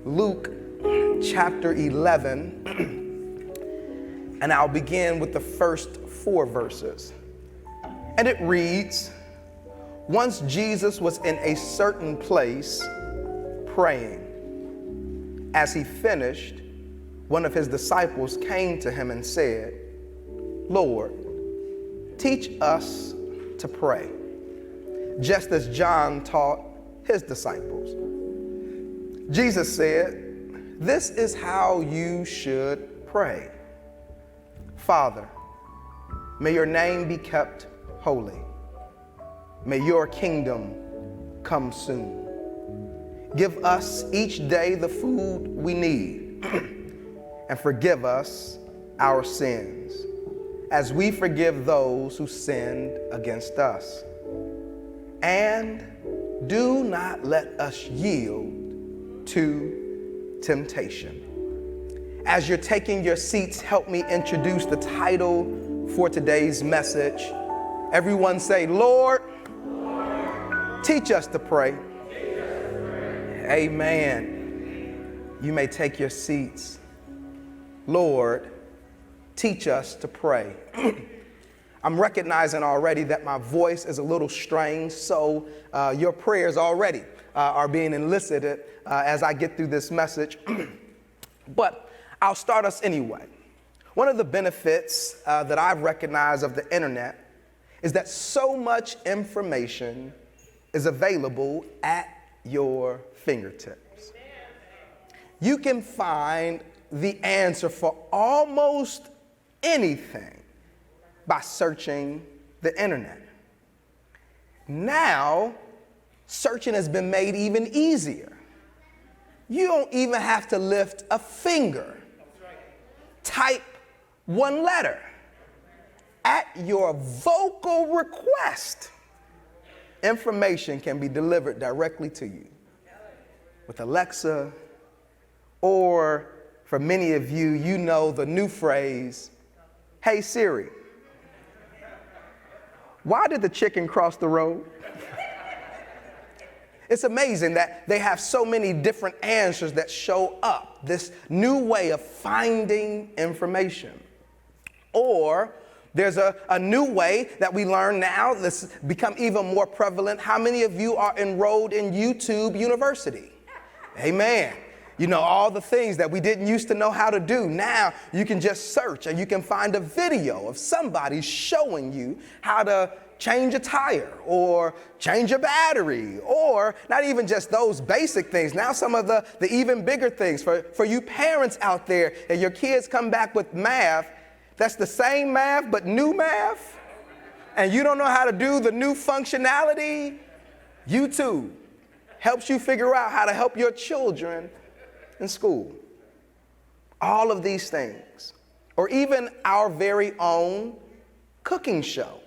Luke chapter 11, and I'll begin with the first 4 verses. And it reads, "Once Jesus was in a certain place praying. As he finished, one of his disciples came to him and said, 'Lord, teach us to pray, just as John taught his disciples.' Jesus said, 'This is how you should pray. Father, may your name be kept holy. May your kingdom come soon. Give us each day the food we need, and forgive us our sins, as we forgive those who sinned against us. And do not let us yield to temptation.'" As you're taking your seats, help me introduce the title for today's message. Everyone say, "Lord, teach us to pray." Amen. You may take your seats. Lord, teach us to pray. I'm recognizing already that my voice is a little strange, so your prayers already are being enlisted as I get through this message. But I'll start us anyway. One of the benefits that I've recognized of the internet is that so much information is available at your fingertips. You can find the answer for almost anything by searching the internet. Now, searching has been made even easier. You don't even have to lift a finger. Type one letter. At your vocal request, information can be delivered directly to you. With Alexa, or for many of you, you know the new phrase, "Hey Siri, why did the chicken cross the road?" It's amazing that they have so many different answers that show up, this new way of finding information. Or there's a new way that we learn now that's become even more prevalent. How many of you are enrolled in YouTube University? Amen. You know, all the things that we didn't used to know how to do. Now you can just search and you can find a video of somebody showing you how to change a tire or change a battery, or not even just those basic things. Now some of the even bigger things for you parents out there, and your kids come back with math that's the same math but new math, and you don't know how to do the new functionality. YouTube helps you figure out how to help your children in school. All of these things, or even our very own cooking show.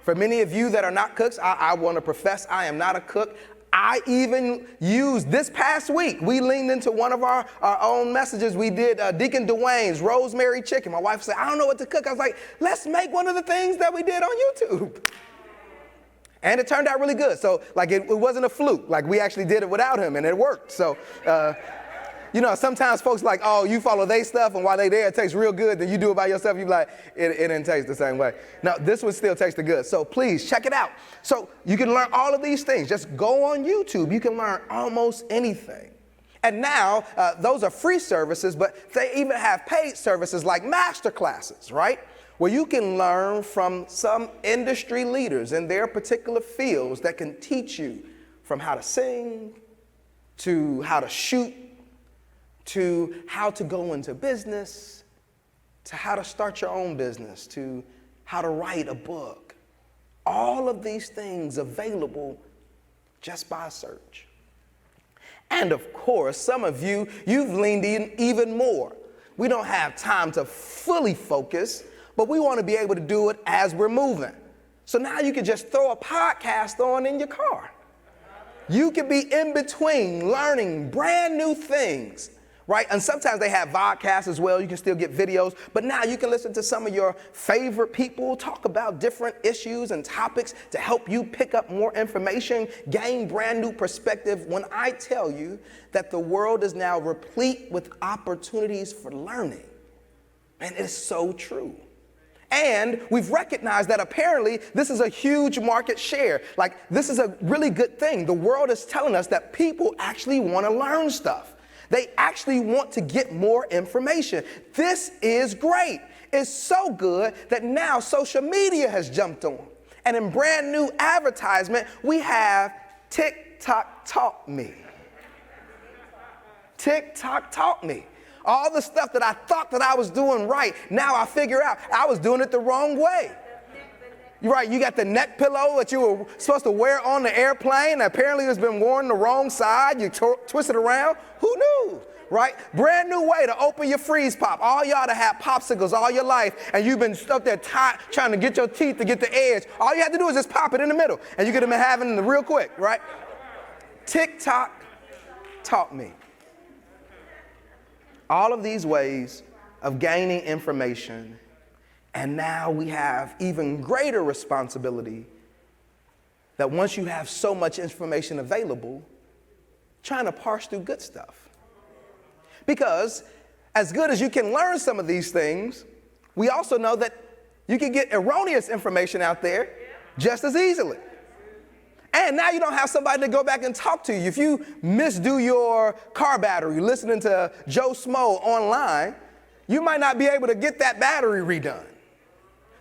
For many of you that are not cooks, I want to profess I am not a cook. I even used this past week, we leaned into one of our own messages. We did Deacon Dwayne's rosemary chicken. My wife said, "I don't know what to cook." I was like, let's make one of the things that we did on YouTube. And it turned out really good. So like it wasn't a fluke. Like we actually did it without him and it worked. So, you know, sometimes folks like, "Oh, you follow they stuff, and while they there, it tastes real good. Then you do it by yourself, you be like, it didn't taste the same way." No, this one still tasted good. So please check it out. So you can learn all of these things. Just go on YouTube. You can learn almost anything. And now those are free services, but they even have paid services like master classes, right? Where you can learn from some industry leaders in their particular fields that can teach you from how to sing, to how to shoot, to how to go into business, to how to start your own business, to how to write a book. All of these things available just by search. And of course, some of you, you've leaned in even more. We don't have time to fully focus, but we want to be able to do it as we're moving. So now you can just throw a podcast on in your car. You can be in between learning brand new things right? And sometimes they have vodcasts as well. You can still get videos. But now you can listen to some of your favorite people talk about different issues and topics to help you pick up more information, gain brand new perspective. When I tell you that the world is now replete with opportunities for learning, and it's so true. And we've recognized that apparently this is a huge market share. Like, this is a really good thing. The world is telling us that people actually want to learn stuff. They actually want to get more information. This is great. It's so good that now social media has jumped on. And in brand new advertisement, we have TikTok Taught Me. TikTok Taught Me. All the stuff that I thought that I was doing right, now I figure out I was doing it the wrong way. You're right, you got the neck pillow that you were supposed to wear on the airplane. Apparently it's been worn the wrong side. You twist it around. Who knew? Right? Brand new way to open your freeze pop. All y'all that had popsicles all your life and you've been stuck there trying to get your teeth to get the edge. All you have to do is just pop it in the middle and you could have been having it real quick, right? TikTok Taught Me. All of these ways of gaining information, and now we have even greater responsibility that once you have so much information available, trying to parse through good stuff. Because as good as you can learn some of these things, we also know that you can get erroneous information out there just as easily. And now you don't have somebody to go back and talk to you. If you misdo your car battery listening to Joe Smo online, you might not be able to get that battery redone.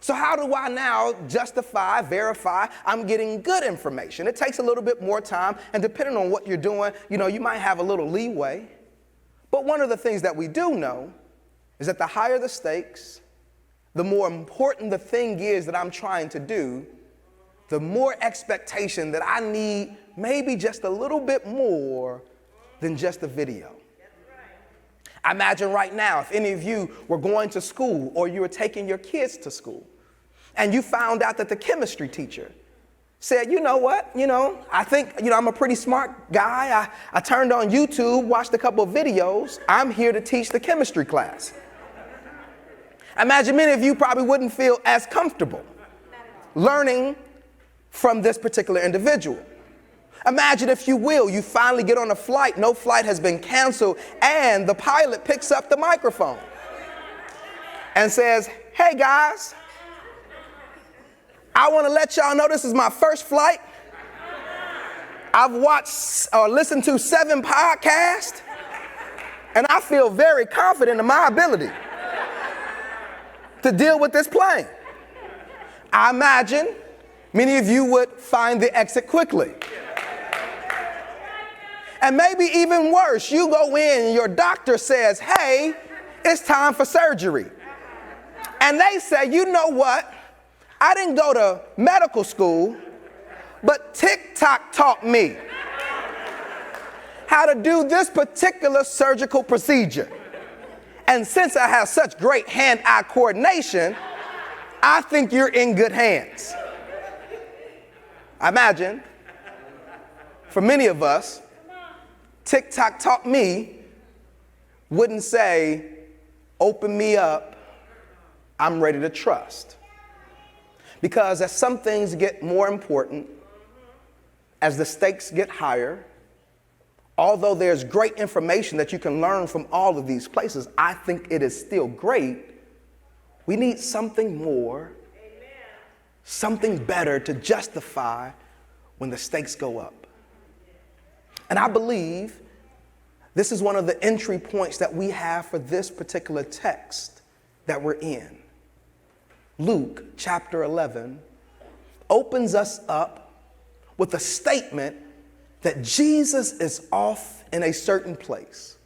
So how do I now justify, verify I'm getting good information? It takes a little bit more time, and depending on what you're doing, you might have a little leeway. But one of the things that we do know is that the higher the stakes, the more important the thing is that I'm trying to do, the more expectation that I need maybe just a little bit more than just a video. I imagine right now, if any of you were going to school or you were taking your kids to school and you found out that the chemistry teacher said, you know what, I think, I'm a pretty smart guy. I turned on YouTube, watched a couple of videos. I'm here to teach the chemistry class. I imagine many of you probably wouldn't feel as comfortable learning from this particular individual. Imagine, if you will, you finally get on a flight, no flight has been canceled, and the pilot picks up the microphone and says, hey guys, I want to let y'all know this is my first flight. I've watched or listened to 7 podcasts, and I feel very confident in my ability to deal with this plane. I imagine many of you would find the exit quickly. And maybe even worse, you go in and your doctor says, hey, it's time for surgery. And they say, you know what? I didn't go to medical school, but TikTok taught me how to do this particular surgical procedure. And since I have such great hand-eye coordination, I think you're in good hands. I imagine, for many of us, TikTok Taught Me wouldn't say, open me up, I'm ready to trust. Because as some things get more important, as the stakes get higher, although there's great information that you can learn from all of these places, I think it is still great. We need something more, something better to justify when the stakes go up. And I believe this is one of the entry points that we have for this particular text that we're in. Luke chapter 11 opens us up with a statement that Jesus is off in a certain place.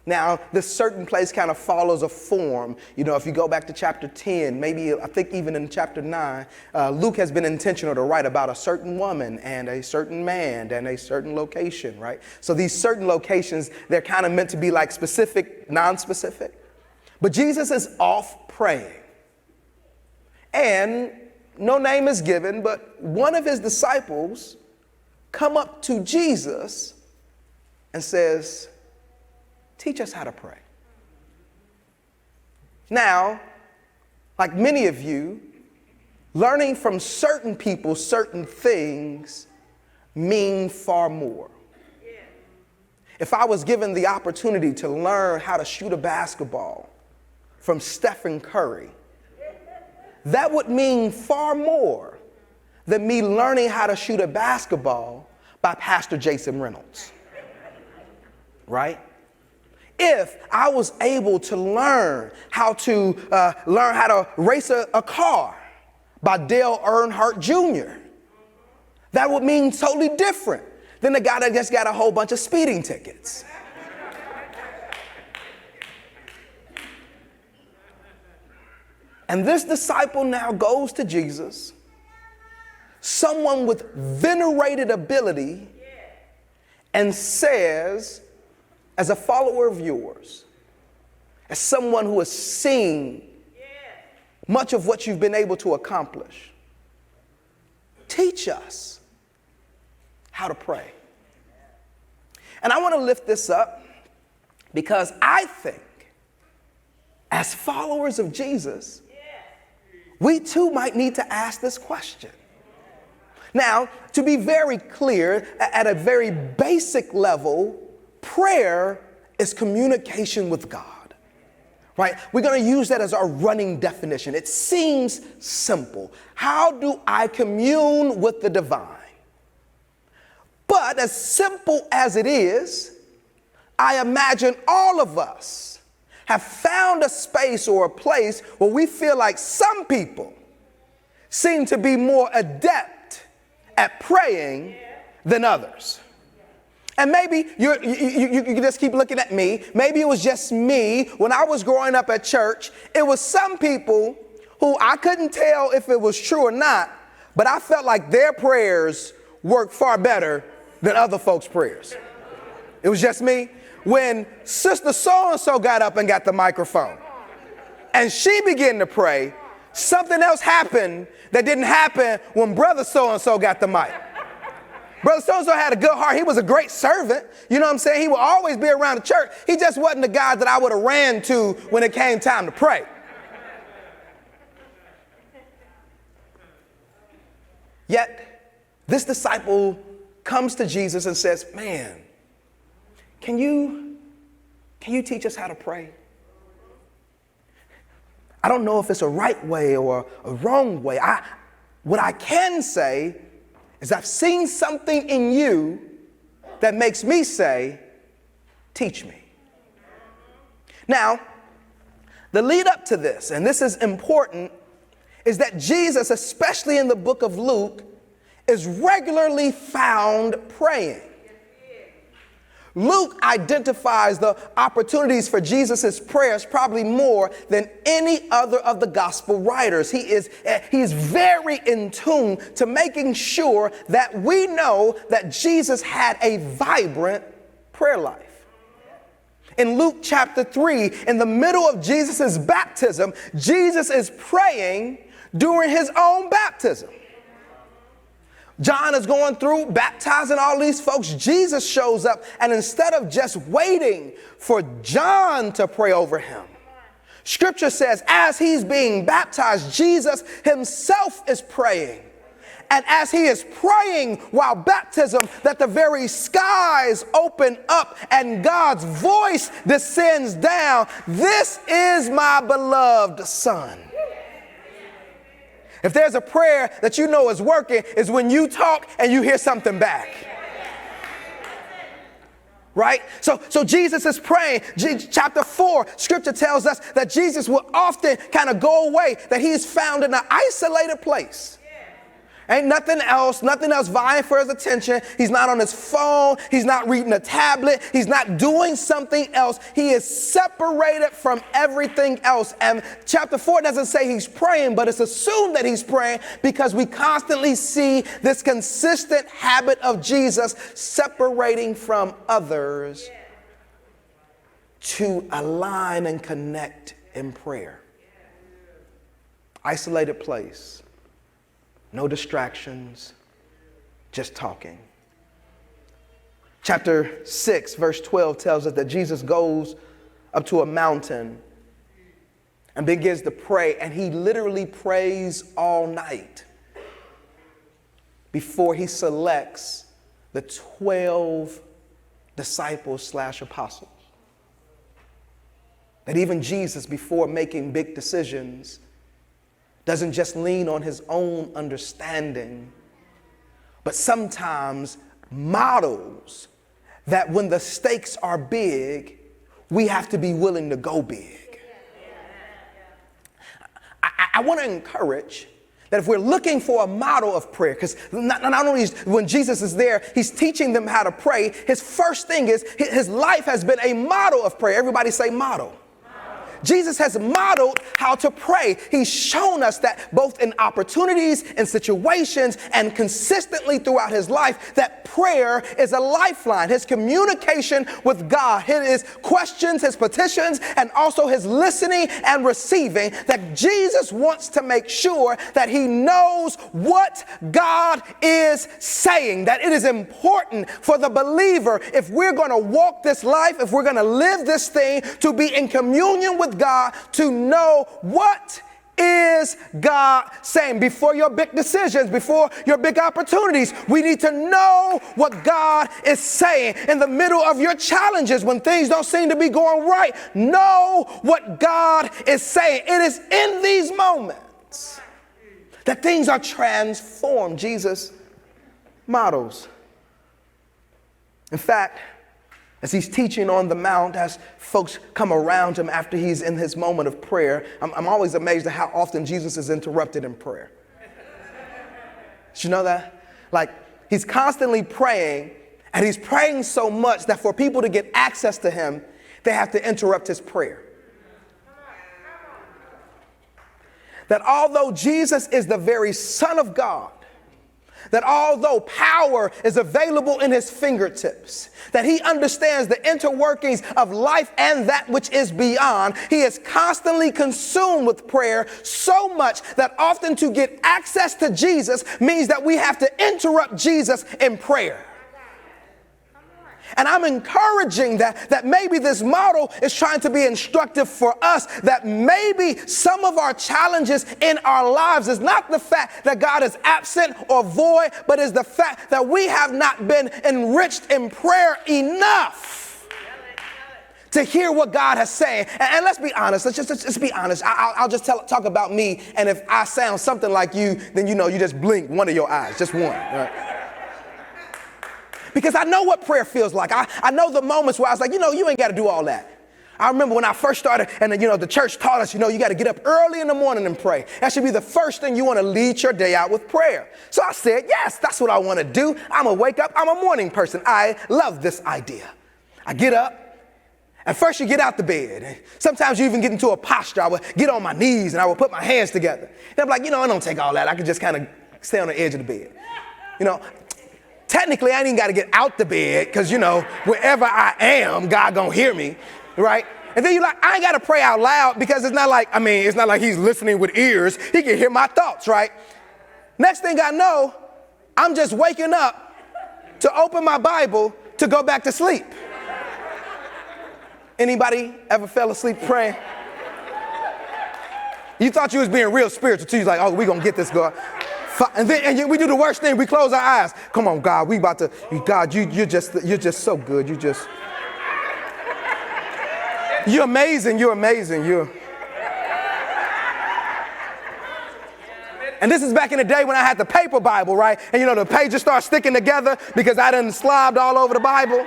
Now, this certain place kind of follows a form. If you go back to chapter 10, maybe I think even in chapter 9, Luke has been intentional to write about a certain woman and a certain man and a certain location, right? So these certain locations, they're kind of meant to be like specific, non-specific. But Jesus is off praying. And no name is given, but one of his disciples come up to Jesus and says, teach us how to pray. Now, like many of you, learning from certain people certain things mean far more. If I was given the opportunity to learn how to shoot a basketball from Stephen Curry, that would mean far more than me learning how to shoot a basketball by Pastor Jason Reynolds. Right? If I was able to learn how to race a car by Dale Earnhardt Jr., that would mean totally different than the guy that just got a whole bunch of speeding tickets. And this disciple now goes to Jesus, someone with venerated ability, and says, as a follower of yours, as someone who has seen much of what you've been able to accomplish, teach us how to pray. And I want to lift this up because I think as followers of Jesus, we too might need to ask this question. Now, to be very clear, at a very basic level, prayer is communication with God, right? We're going to use that as our running definition. It seems simple. How do I commune with the divine? But as simple as it is, I imagine all of us have found a space or a place where we feel like some people seem to be more adept at praying than others. And maybe you just keep looking at me. Maybe it was just me. When I was growing up at church, it was some people who I couldn't tell if it was true or not, but I felt like their prayers worked far better than other folks' prayers. It was just me. When Sister So-and-so got up and got the microphone and she began to pray, something else happened that didn't happen when Brother So-and-so got the mic. Brother So-and-so had a good heart. He was a great servant. You know what I'm saying? He would always be around the church. He just wasn't the guy that I would have ran to when it came time to pray. Yet, this disciple comes to Jesus and says, man, can you teach us how to pray? I don't know if it's a right way or a wrong way. What I can say is I've seen something in you that makes me say, teach me. Now, the lead up to this, and this is important, is that Jesus, especially in the book of Luke, is regularly found praying. Luke identifies the opportunities for Jesus' prayers probably more than any other of the gospel writers. He is very in tune to making sure that we know that Jesus had a vibrant prayer life. In Luke chapter 3, in the middle of Jesus' baptism, Jesus is praying during his own baptism. John is going through baptizing all these folks. Jesus shows up, and instead of just waiting for John to pray over him, Scripture says as he's being baptized, Jesus himself is praying. And as he is praying while baptism, that the very skies open up and God's voice descends down. This is my beloved Son. If there's a prayer that you know is working, is when you talk and you hear something back. Right? So Jesus is praying. Chapter 4, Scripture tells us that Jesus will often kind of go away, that he is found in an isolated place. Ain't nothing else vying for his attention. He's not on his phone. He's not reading a tablet. He's not doing something else. He is separated from everything else. And chapter 4 doesn't say he's praying, but it's assumed that he's praying because we constantly see this consistent habit of Jesus separating from others to align and connect in prayer. Isolated place. No distractions, just talking. Chapter 6, verse 12 tells us that Jesus goes up to a mountain and begins to pray, and he literally prays all night before he selects the 12 disciples / apostles. That even Jesus, before making big decisions, doesn't just lean on his own understanding, but sometimes models that when the stakes are big, we have to be willing to go big. I want to encourage that if we're looking for a model of prayer, because not only when Jesus is there, he's teaching them how to pray. His first thing is his life has been a model of prayer. Everybody say model. Jesus has modeled how to pray. He's shown us that both in opportunities and situations and consistently throughout his life, that prayer is a lifeline. His communication with God, his questions, his petitions, and also his listening and receiving, that Jesus wants to make sure that he knows what God is saying, that it is important for the believer, if we're going to walk this life, if we're going to live this thing, to be in communion with God, to know what is God saying. Before your big decisions, before your big opportunities, we need to know what God is saying. In the middle of your challenges, when things don't seem to be going right, know what God is saying. It is in these moments that things are transformed. Jesus models. In fact, as he's teaching on the mount, as folks come around him after he's in his moment of prayer, I'm always amazed at how often Jesus is interrupted in prayer. Did you know that? Like, he's constantly praying, and he's praying so much that for people to get access to him, they have to interrupt his prayer. That although Jesus is the very Son of God, that although power is available in his fingertips, that he understands the interworkings of life and that which is beyond, he is constantly consumed with prayer, so much that often to get access to Jesus means that we have to interrupt Jesus in prayer. And I'm encouraging that maybe this model is trying to be instructive for us, that maybe some of our challenges in our lives is not the fact that God is absent or void, but is the fact that we have not been enriched in prayer enough to hear what God has said. And let's be honest. Let's just be honest. I'll just talk about me. And if I sound something like you, then you just blink one of your eyes, just one. Right? Because I know what prayer feels like. I know the moments where I was like, you ain't got to do all that. I remember when I first started and the church taught us, you got to get up early in the morning and pray. That should be the first thing you want to lead your day out with prayer. So I said, yes, that's what I want to do. I'm going to wake up. I'm a morning person. I love this idea. I get up. And first you get out the bed. Sometimes you even get into a posture. I would get on my knees and I would put my hands together. And I'm like, it don't take all that. I could just kind of stay on the edge of the bed. Technically, I ain't even got to get out the bed because, wherever I am, God gonna hear me, right? And then you're like, I ain't got to pray out loud because it's not like he's listening with ears. He can hear my thoughts, right? Next thing I know, I'm just waking up to open my Bible to go back to sleep. Anybody ever fell asleep praying? You thought you was being real spiritual too. You're like, oh, we gonna get this girl. And then we do the worst thing. We close our eyes. Come on, God. God, you're just so good. You're amazing. You're amazing. And this is back in the day when I had the paper Bible, right? And the pages start sticking together because I done slobbed all over the Bible.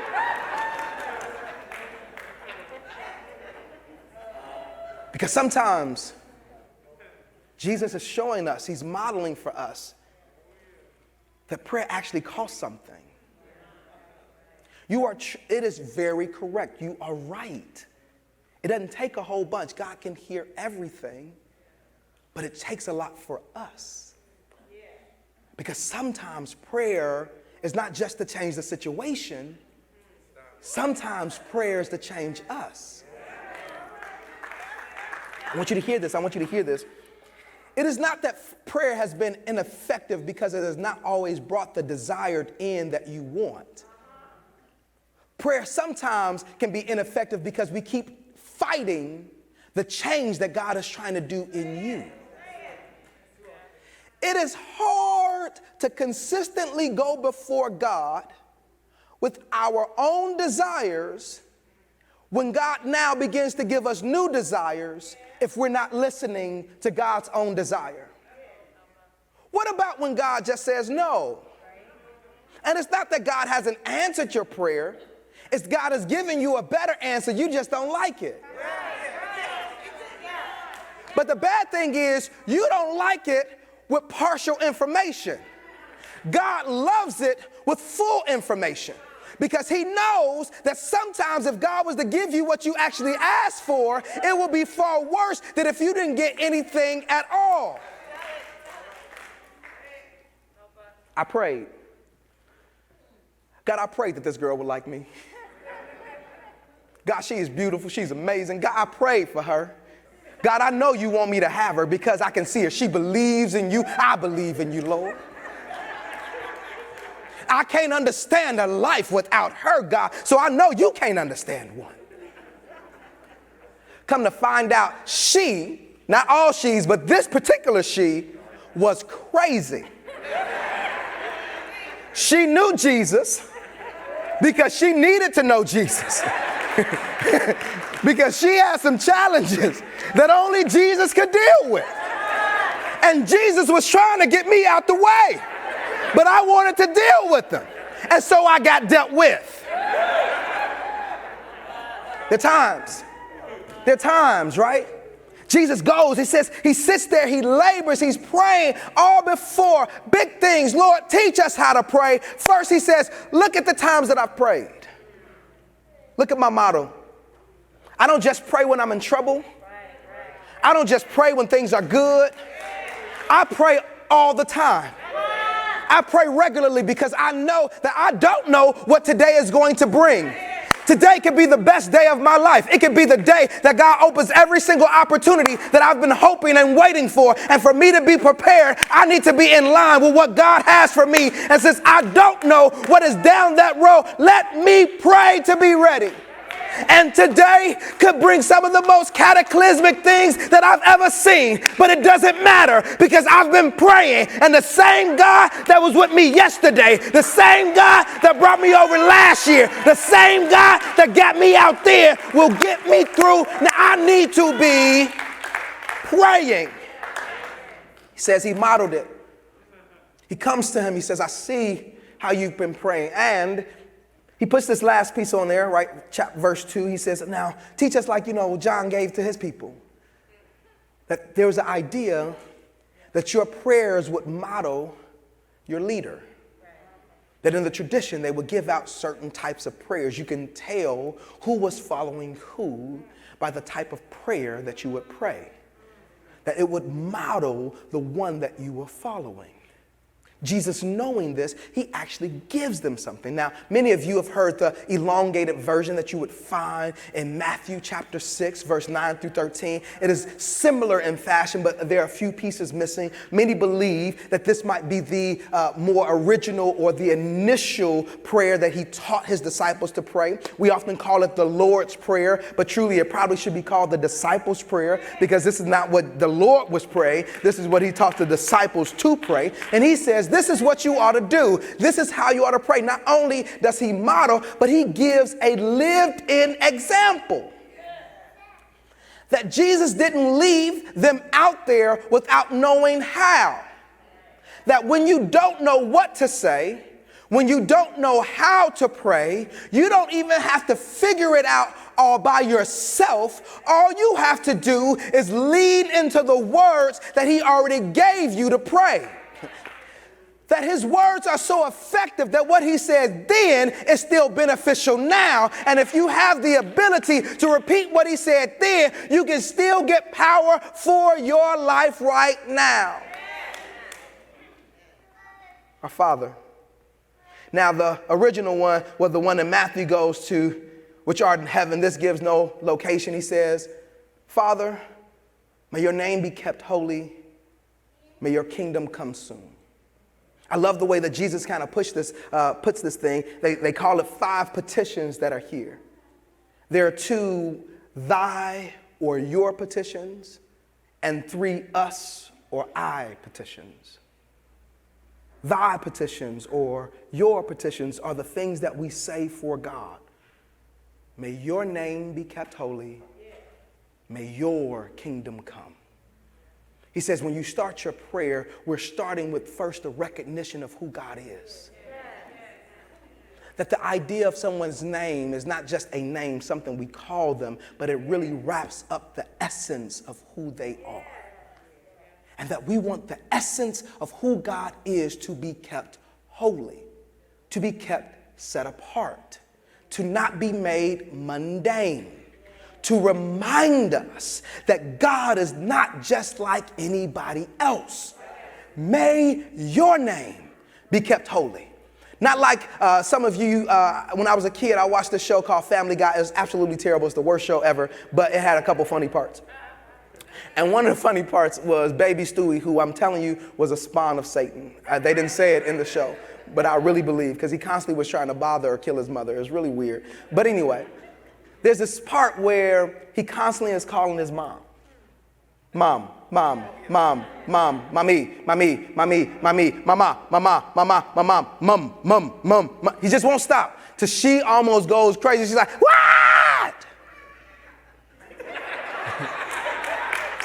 Because sometimes Jesus is showing us, he's modeling for us that prayer actually costs something. It is very correct. You are right. It doesn't take a whole bunch. God can hear everything, but it takes a lot for us. Because sometimes prayer is not just to change the situation. Sometimes prayer is to change us. I want you to hear this. It is not that prayer has been ineffective because it has not always brought the desired end that you want. prayer sometimes can be ineffective because we keep fighting the change that God is trying to do in you. It is hard to consistently go before God with our own desires when God now begins to give us new desires if we're not listening to God's own desire. What about when God just says no? And it's not that God hasn't answered your prayer. It's God has given you a better answer. You just don't like it. But the bad thing is you don't like it with partial information. God loves it with full information because he knows that sometimes if God was to give you what you actually asked for, it will be far worse than if you didn't get anything at all. I prayed. God, I prayed that this girl would like me. God, she is beautiful. She's amazing. God, I prayed for her. God, I know you want me to have her because I can see her. She believes in you. I believe in you, Lord. I can't understand a life without her, God, so I know you can't understand one. Come to find out, she, not all she's, but this particular she, was crazy. She knew Jesus because she needed to know Jesus. Because she had some challenges that only Jesus could deal with. And Jesus was trying to get me out the way, but I wanted to deal with them. And so I got dealt with. There are times, right? Jesus goes, he says, he sits there, he labors, he's praying all before big things. Lord, teach us how to pray. First, he says, look at the times that I've prayed. Look at my motto. I don't just pray when I'm in trouble. I don't just pray when things are good. I pray all the time. I pray regularly because I know that I don't know what today is going to bring. Today could be the best day of my life. It could be the day that God opens every single opportunity that I've been hoping and waiting for. And for me to be prepared, I need to be in line with what God has for me. And since I don't know what is down that road, let me pray to be ready. And today could bring some of the most cataclysmic things that I've ever seen. But it doesn't matter because I've been praying. And the same God that was with me yesterday, the same God that brought me over last year, the same God that got me out there will get me through. Now I need to be praying. He says he modeled it. He comes to him. He says, I see how you've been praying. And he puts this last piece on there, right? Verse 2, he says, now teach us like, John gave to his people. That there was an idea that your prayers would model your leader. That in the tradition, they would give out certain types of prayers. You can tell who was following who by the type of prayer that you would pray. That it would model the one that you were following. Jesus, knowing this, he actually gives them something. Now, many of you have heard the elongated version that you would find in Matthew chapter 6, verse 9 through 13. It is similar in fashion, but there are a few pieces missing. Many believe that this might be the more original or the initial prayer that he taught his disciples to pray. We often call it the Lord's Prayer, but truly it probably should be called the disciples' prayer because this is not what the Lord was praying. This is what he taught the disciples to pray. And he says, this is what you ought to do. This is how you ought to pray. Not only does he model, but he gives a lived-in example. That Jesus didn't leave them out there without knowing how. That when you don't know what to say, when you don't know how to pray, you don't even have to figure it out all by yourself. All you have to do is lead into the words that he already gave you to pray. That his words are so effective that what he said then is still beneficial now. And if you have the ability to repeat what he said then, you can still get power for your life right now. Our Father. Now the original one was the one that Matthew goes to, which art in heaven. This gives no location. He says, Father, may your name be kept holy. May your kingdom come soon. I love the way that Jesus kind of puts this thing. They call it 5 petitions that are here. There are 2 thy or your petitions and 3 us or I petitions. Thy petitions or your petitions are the things that we say for God. May your name be kept holy. May your kingdom come. He says when you start your prayer, we're starting with first a recognition of who God is. That the idea of someone's name is not just a name, something we call them, but it really wraps up the essence of who they are. And that we want the essence of who God is to be kept holy, to be kept set apart, to not be made mundane, to remind us that God is not just like anybody else. May your name be kept holy. Not like some of you, when I was a kid, I watched this show called Family Guy. It was absolutely terrible. It's the worst show ever, but it had a couple funny parts. And one of the funny parts was Baby Stewie, who I'm telling you was a spawn of Satan. They didn't say it in the show, but I really believe, because he constantly was trying to bother or kill his mother. It was really weird. But anyway, there's this part where he constantly is calling his mom. Mom, mom, mom, mom, mommy, mommy, mommy, mommy, mama, mama, mama, mama, mum, mum, mum. He just won't stop till she almost goes crazy. She's like, what?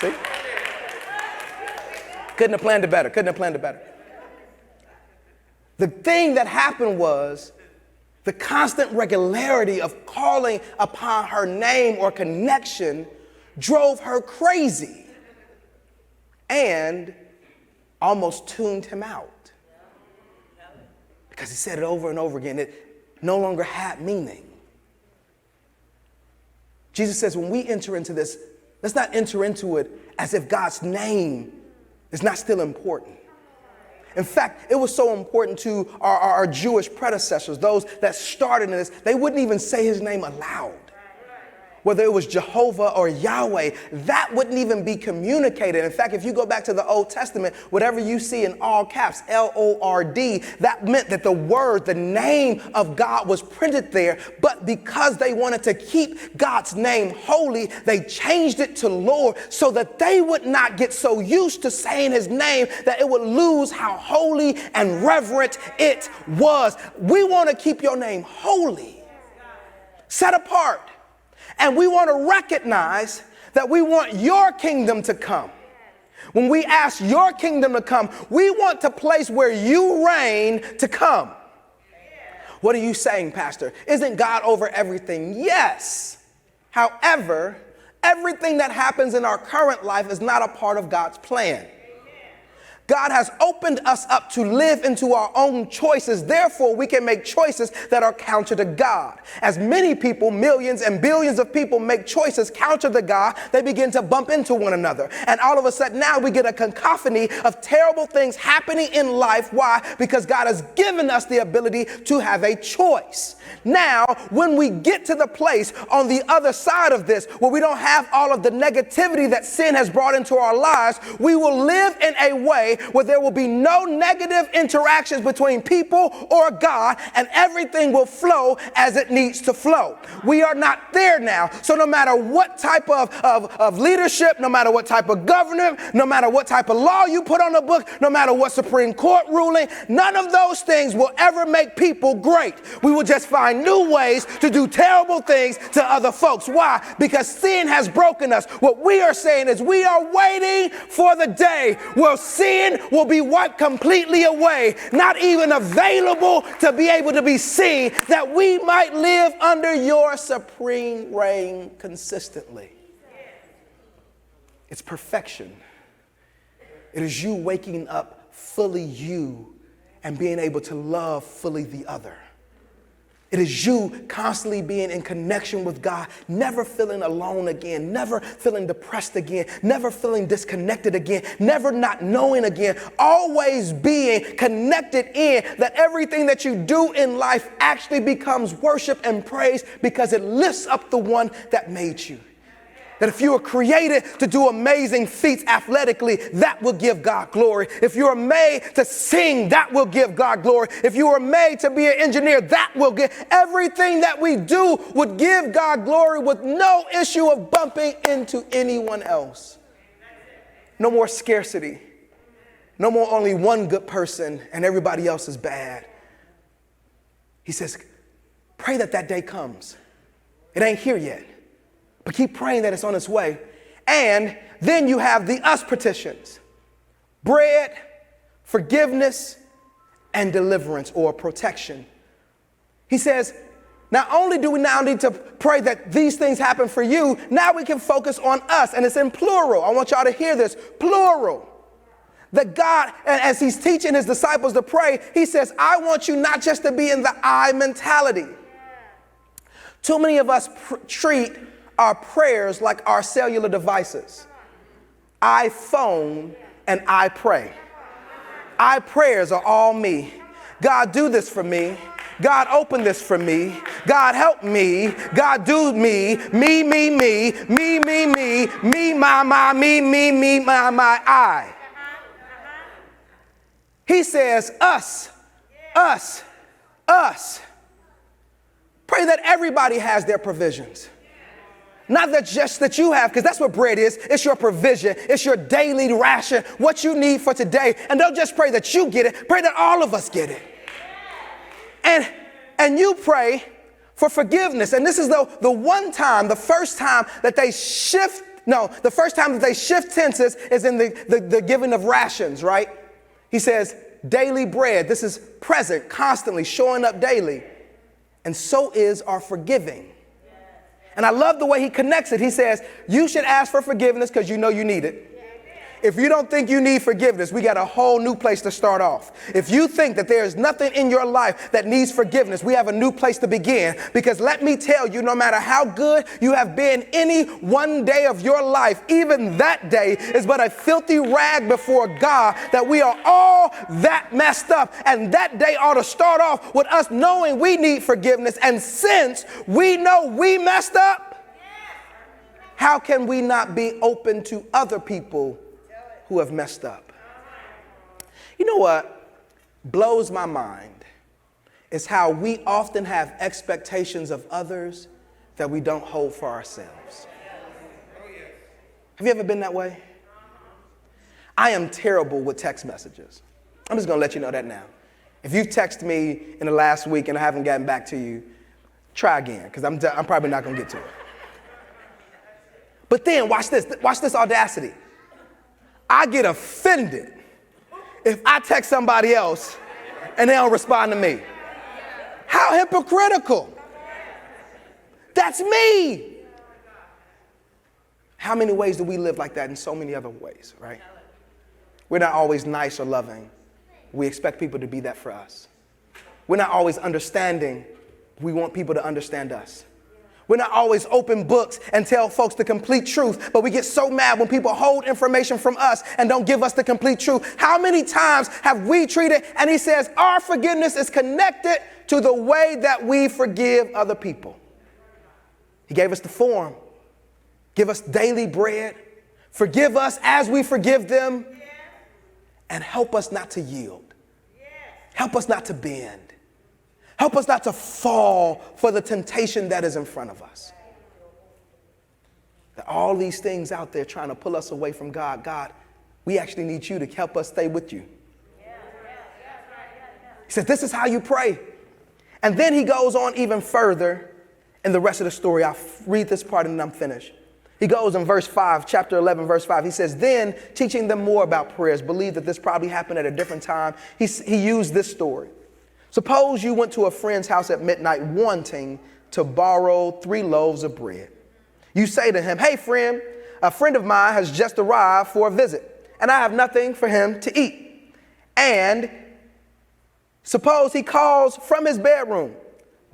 See? Couldn't have planned it better. Couldn't have planned it better. The thing that happened was the constant regularity of calling upon her name or connection drove her crazy and almost tuned him out. Because he said it over and over again. It no longer had meaning. Jesus says when we enter into this, let's not enter into it as if God's name is not still important. In fact, it was so important to our Jewish predecessors, those that started in this, they wouldn't even say his name aloud. Whether it was Jehovah or Yahweh, that wouldn't even be communicated. In fact, if you go back to the Old Testament, whatever you see in all caps, L-O-R-D, that meant that the word, the name of God was printed there. But because they wanted to keep God's name holy, they changed it to Lord so that they would not get so used to saying his name that it would lose how holy and reverent it was. We want to keep your name holy, set apart. And we want to recognize that we want your kingdom to come. When we ask your kingdom to come, we want the place where you reign to come. What are you saying, Pastor? Isn't God over everything? Yes. However, everything that happens in our current life is not a part of God's plan. God has opened us up to live into our own choices. Therefore, we can make choices that are counter to God. As many people, millions and billions of people, make choices counter to God, they begin to bump into one another. And all of a sudden now we get a cacophony of terrible things happening in life. Why? Because God has given us the ability to have a choice. Now, when we get to the place on the other side of this, where we don't have all of the negativity that sin has brought into our lives, we will live in a way where there will be no negative interactions between people or God, and everything will flow as it needs to flow. We are not there now. So no matter what type of leadership, no matter what type of government, no matter what type of law you put on the book, no matter what Supreme Court ruling, none of those things will ever make people great. We will just find new ways to do terrible things to other folks. Why? Because sin has broken us. What we are saying is we are waiting for the day where sin will be wiped completely away, not even available to be able to be seen, that we might live under your supreme reign consistently. It's perfection. It is you waking up fully you and being able to love fully the other. It is you constantly being in connection with God, never feeling alone again, never feeling depressed again, never feeling disconnected again, never not knowing again, always being connected in that everything that you do in life actually becomes worship and praise because it lifts up the one that made you. That if you were created to do amazing feats athletically, that will give God glory. If you are made to sing, that will give God glory. If you were made to be an engineer, that will give. Everything that we do would give God glory with no issue of bumping into anyone else. No more scarcity. No more only one good person and everybody else is bad. He says, pray that that day comes. It ain't here yet. But keep praying that it's on its way. And then you have the us petitions. Bread, forgiveness, and deliverance or protection. He says, not only do we now need to pray that these things happen for you, now we can focus on us. And it's in plural. I want y'all to hear this. Plural. That God, and as he's teaching his disciples to pray, he says, I want you not just to be in the I mentality. Too many of us treat our prayers like our cellular devices. I phone and I pray. I prayers are all me. God, do this for me. God, open this for me. God, help me. God, do me. Me, me, me. Me, me, me. Me, my, me, me, my, I. He says, us. Pray that everybody has their provisions. Not that just that you have, because that's what bread is. It's your provision. It's your daily ration, what you need for today. And don't just pray that you get it. Pray that all of us get it. And you pray for forgiveness. And this is the first time that they shift tenses is in the giving of rations, right? He says daily bread. This is present, constantly showing up daily. And so is our forgiving. And I love the way he connects it. He says, you should ask for forgiveness because you know you need it. If you don't think you need forgiveness, we got a whole new place to start off. If you think that there is nothing in your life that needs forgiveness, we have a new place to begin. Because let me tell you, no matter how good you have been any one day of your life, even that day is but a filthy rag before God, that we are all that messed up. And that day ought to start off with us knowing we need forgiveness. And since we know we messed up, how can we not be open to other people who have messed up? You know what blows my mind is how we often have expectations of others that we don't hold for ourselves. Have you ever been that way? I am terrible with text messages. I'm just going to let you know that now. If you've texted me in the last week and I haven't gotten back to you, try again, because I'm probably not going to get to it. But then watch this audacity. I get offended if I text somebody else and they don't respond to me. How hypocritical. That's me. How many ways do we live like that in so many other ways, right? We're not always nice or loving. We expect people to be that for us. We're not always understanding. We want people to understand us. We're not always open books and tell folks the complete truth, but we get so mad when people hold information from us and don't give us the complete truth. How many times have we treated, and he says our forgiveness is connected to the way that we forgive other people. He gave us the form. Give us daily bread. Forgive us as we forgive them. And help us not to yield. Help us not to bend. Help us not to fall for the temptation that is in front of us. There are all these things out there trying to pull us away from God. God, we actually need you to help us stay with you. He says, this is how you pray. And then he goes on even further in the rest of the story. I'll read this part and then I'm finished. He goes in verse 5, chapter 11, verse 5. He says, then teaching them more about prayers, believe that this probably happened at a different time. He used this story. Suppose you went to a friend's house at midnight wanting to borrow 3 loaves of bread. You say to him, hey, friend, a friend of mine has just arrived for a visit, and I have nothing for him to eat. And suppose he calls from his bedroom,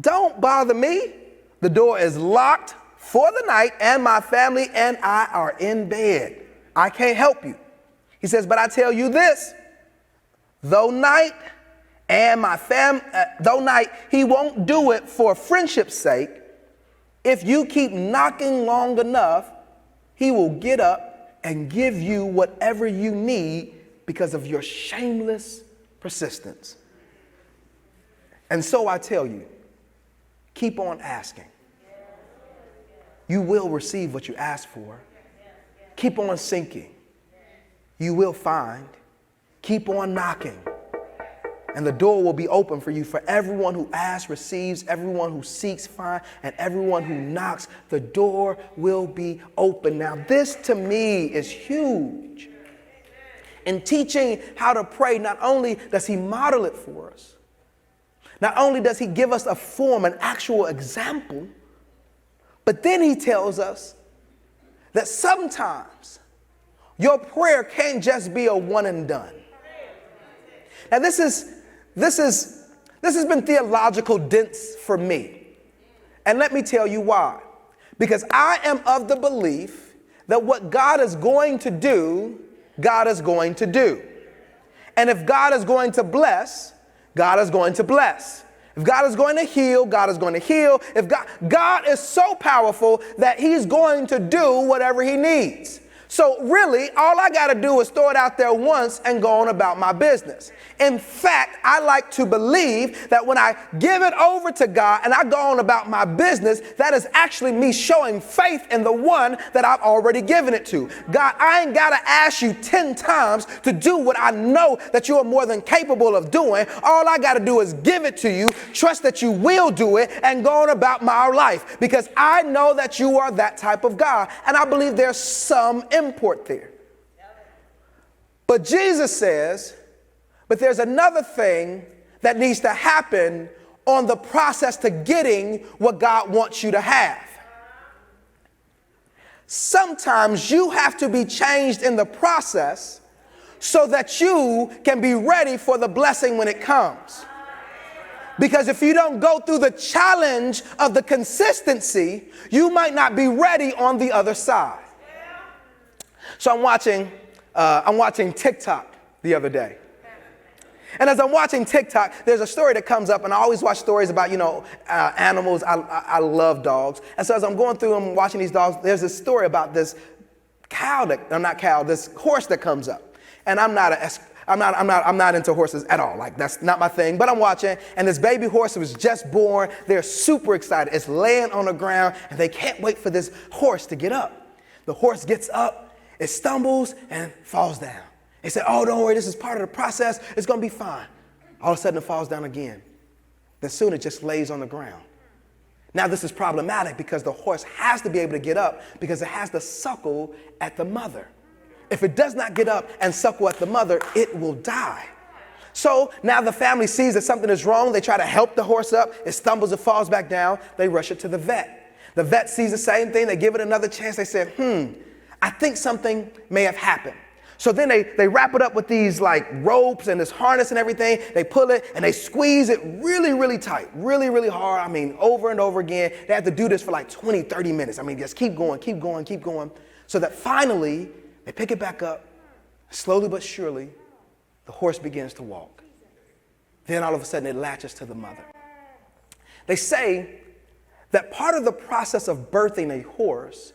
don't bother me. The door is locked for the night, and my family and I are in bed. I can't help you. He says, but I tell you this, though night, he won't do it for friendship's sake. If you keep knocking long enough, he will get up and give you whatever you need because of your shameless persistence. And so I tell you, keep on asking. You will receive what you ask for. Keep on seeking. You will find. Keep on knocking. And the door will be open for you. For everyone who asks, receives. Everyone who seeks, finds. And everyone who knocks, the door will be open. Now, this to me is huge. In teaching how to pray, not only does he model it for us, not only does he give us a form, an actual example, but then he tells us that sometimes your prayer can't just be a one and done. Now this has been theological dense for me. And let me tell you why. Because I am of the belief that what God is going to do, God is going to do. And if God is going to bless, God is going to bless. If God is going to heal, God is going to heal. If God is so powerful that he's going to do whatever he needs. So really, all I got to do is throw it out there once and go on about my business. In fact, I like to believe that when I give it over to God and I go on about my business, that is actually me showing faith in the one that I've already given it to. God, I ain't got to ask you 10 times to do what I know that you are more than capable of doing. All I got to do is give it to you, trust that you will do it, and go on about my life, because I know that you are that type of God. And I believe there's some import there. But Jesus says, but there's another thing that needs to happen on the process to getting what God wants you to have. Sometimes you have to be changed in the process so that you can be ready for the blessing when it comes. Because if you don't go through the challenge of the consistency, you might not be ready on the other side. So I'm watching TikTok the other day. And as I'm watching TikTok, there's a story that comes up, and I always watch stories about, animals. I love dogs. And so as I'm going through and watching these dogs, there's this story about this this horse that comes up. And I'm not into horses at all. Like, that's not my thing. But I'm watching, and this baby horse was just born. They're super excited. It's laying on the ground, and they can't wait for this horse to get up. The horse gets up. It stumbles and falls down. They said, oh, don't worry, this is part of the process. It's going to be fine. All of a sudden, it falls down again. Then soon it just lays on the ground. Now, this is problematic because the horse has to be able to get up because it has to suckle at the mother. If it does not get up and suckle at the mother, it will die. So now the family sees that something is wrong. They try to help the horse up. It stumbles, it falls back down. They rush it to the vet. The vet sees the same thing. They give it another chance. They said, I think something may have happened. So then they wrap it up with these like ropes and this harness and everything. They pull it and they squeeze it really, really tight, really, really hard. I mean, over and over again. They have to do this for like 20, 30 minutes. I mean, just keep going. So that finally they pick it back up. Slowly but surely, the horse begins to walk. Then all of a sudden it latches to the mother. They say that part of the process of birthing a horse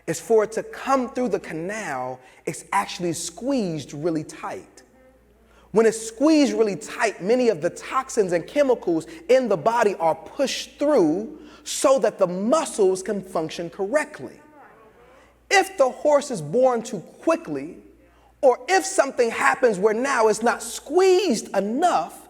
is for it to come through the canal, it's actually squeezed really tight. When it's squeezed really tight, many of the toxins and chemicals in the body are pushed through so that the muscles can function correctly. If the horse is born too quickly, or if something happens where now it's not squeezed enough,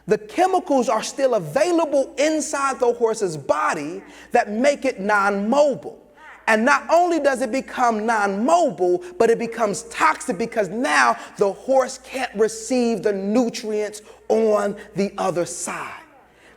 the chemicals are still available inside the horse's body that make it non-mobile. And not only does it become non-mobile, but it becomes toxic because now the horse can't receive the nutrients on the other side.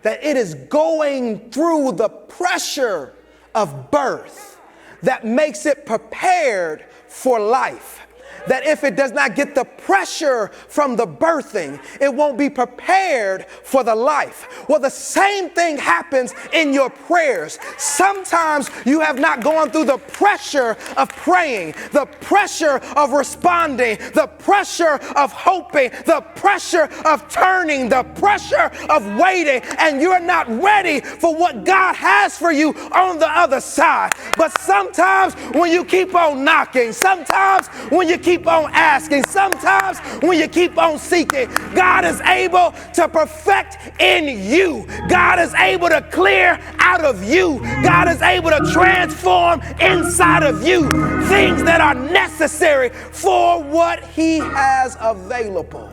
That it is going through the pressure of birth that makes it prepared for life. that if it does not get the pressure from the birthing, it won't be prepared for the life. Well, the same thing happens in your prayers. Sometimes you have not gone through the pressure of praying, the pressure of responding, the pressure of hoping, the pressure of turning, the pressure of waiting, and you're not ready for what God has for you on the other side. But sometimes when you keep on knocking, sometimes when you keep on asking, sometimes when you keep on seeking, God is able to perfect in you. God is able to clear out of you. God is able to transform inside of you things that are necessary for what He has available.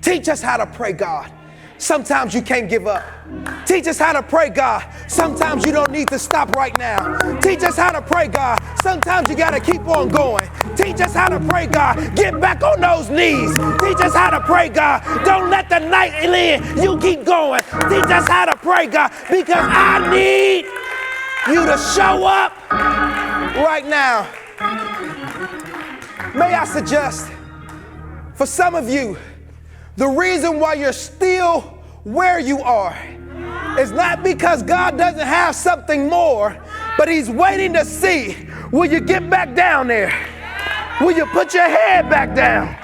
Teach us how to pray, God. Sometimes you can't give up. Teach us how to pray, God. Sometimes you don't need to stop right now. Teach us how to pray, God. Sometimes you got to keep on going. Teach us how to pray, God. Get back on those knees. Teach us how to pray, God. Don't let the night end. You keep going. Teach us how to pray, God, because I need you to show up right now. May I suggest, for some of you, the reason why you're still where you are is not because God doesn't have something more, but He's waiting to see, will you get back down there? Will you put your head back down?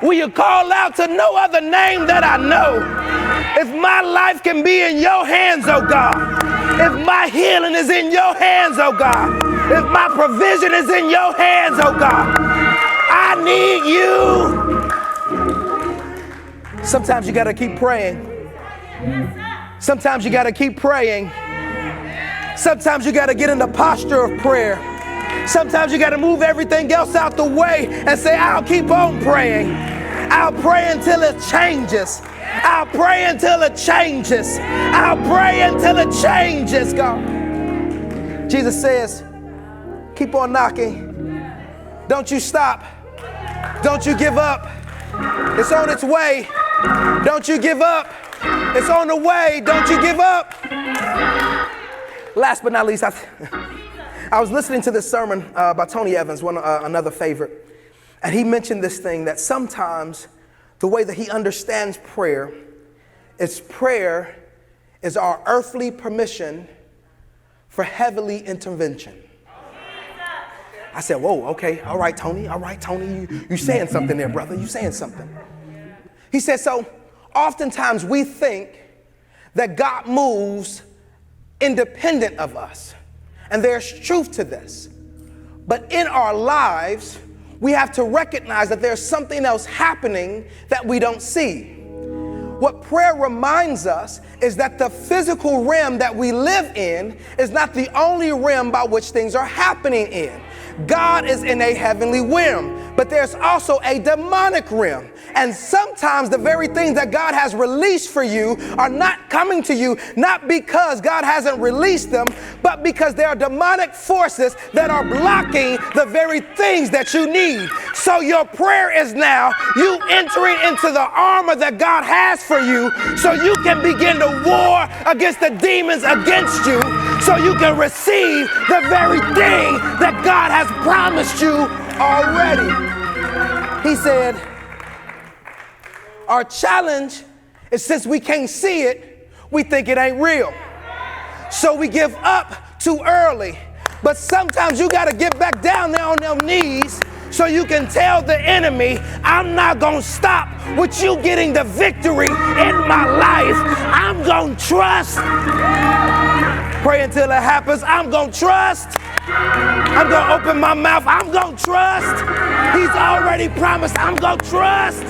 Will you call out to no other name that I know? If my life can be in your hands, oh God, if my healing is in your hands, oh God, if my provision is in your hands, oh God, I need you. Sometimes you got to keep praying. Sometimes you got to keep praying. Sometimes you got to get in the posture of prayer. Sometimes you got to move everything else out the way and say, I'll keep on praying. I'll pray until it changes. I'll pray until it changes. I'll pray until it changes, God. Jesus says, keep on knocking. Don't you stop. Don't you give up. It's on its way. Don't you give up. It's on the way. Don't you give up. Last but not least, I was listening to this sermon by Tony Evans, another favorite. And he mentioned this thing that sometimes the way that he understands prayer is our earthly permission for heavenly intervention. I said, whoa, okay, all right, Tony, you saying something there, brother, you saying something. He said, so oftentimes we think that God moves independent of us, and there's truth to this. But in our lives, we have to recognize that there's something else happening that we don't see. What prayer reminds us is that the physical realm that we live in is not the only realm by which things are happening in. God is in a heavenly realm, but there's also a demonic realm. And sometimes the very things that God has released for you are not coming to you, not because God hasn't released them, but because there are demonic forces that are blocking the very things that you need. So your prayer is now you entering into the armor that God has for you so you can begin to war against the demons against you, so you can receive the very thing that God has promised you already. He said, our challenge is since we can't see it, we think it ain't real. So we give up too early. But sometimes you got to get back down there on them knees so you can tell the enemy, I'm not going to stop with you getting the victory in my life. I'm going to trust. Pray until it happens. I'm going to trust. I'm going to open my mouth. I'm going to trust. He's already promised. I'm going to trust.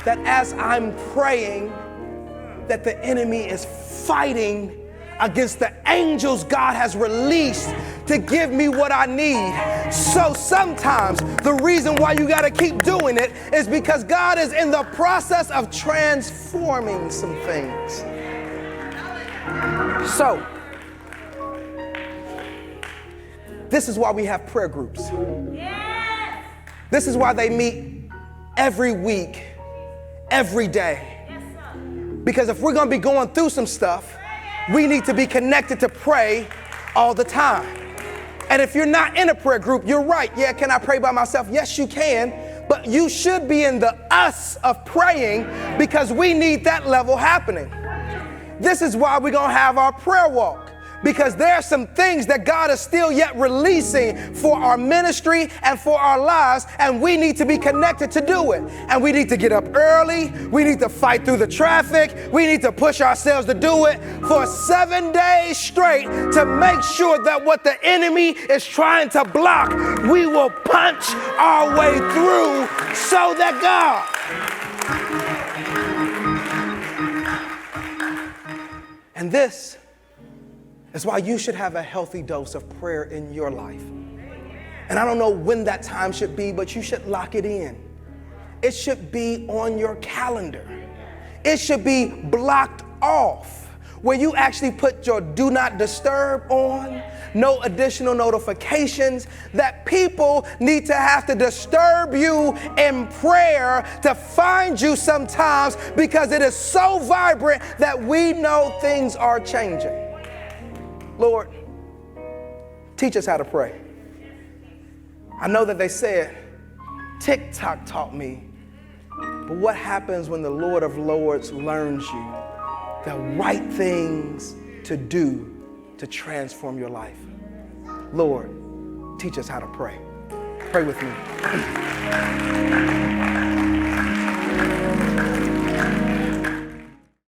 That as I'm praying, that the enemy is fighting against the angels God has released to give me what I need. So sometimes the reason why you got to keep doing it is because God is in the process of transforming some things. So, this is why we have prayer groups. Yes. This is why they meet every week, every day. Yes, because if we're going to be going through some stuff, we need to be connected to pray all the time. And if you're not in a prayer group, you're right. Yeah, can I pray by myself? Yes, you can. But you should be in the us of praying, because we need that level happening. This is why we're going to have our prayer walk, because there are some things that God is still yet releasing for our ministry and for our lives, and we need to be connected to do it. And we need to get up early. We need to fight through the traffic. We need to push ourselves to do it for 7 days straight to make sure that what the enemy is trying to block, we will punch our way through so that God. And this is why you should have a healthy dose of prayer in your life. And I don't know when that time should be, but you should lock it in. It should be on your calendar. It should be blocked off, where you actually put your do not disturb on, no additional notifications, that people need to have to disturb you in prayer to find you sometimes, because it is so vibrant that we know things are changing. Lord, teach us how to pray. I know that they said TikTok taught me, but what happens when the Lord of Lords learns you the right things to do to transform your life? Lord, teach us how to pray. Pray with me.